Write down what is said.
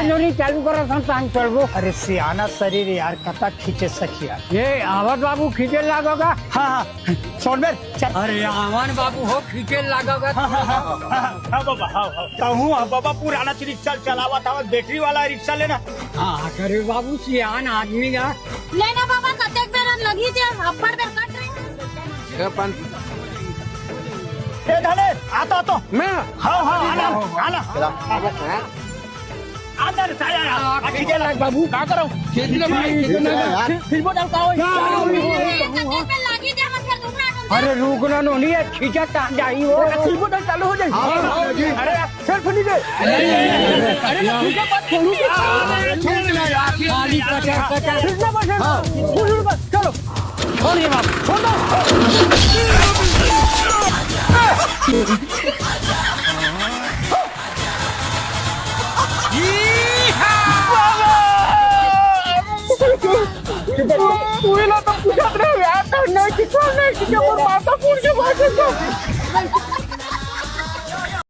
नहीं चालू करो संतान चलबो। अरे सियाना शरीर यार कथा खींचे सखिया। ये आवाज बाबू खींचे लागोगा। हाँ सोनबेर चल। अरे आवान बाबू हो खींचे लागोगा। हाँ बाबा हाँ कहूँ बाबा पुराना रिक्शा चलावा था बैटरी वाला रिक्शा लेना। हाँ करे बाबू सियान आदमी का लेना बाबा कतेक बेर लगी जे अब्बड़ बेर कट रही। ए धने आता तो मैं हाँ आना अंदर साया खींचे लाग बाबू का करो खींच ले भाई फिर वो डालता हो। कतेक बेर लगी जे हम फिर दूसरा। अरे रुकना नहीं है खींचा टांग जाई वो फिर वो चालू हो जाए। अरे फिर फनी दे। अरे खींचा मत खोलू छोड़ ना यार खाली कटा फिर बस चलो छोड़िए बाबू छोड़ दो। तू तो पूछत रहे यार नहीं कि माता पूछ के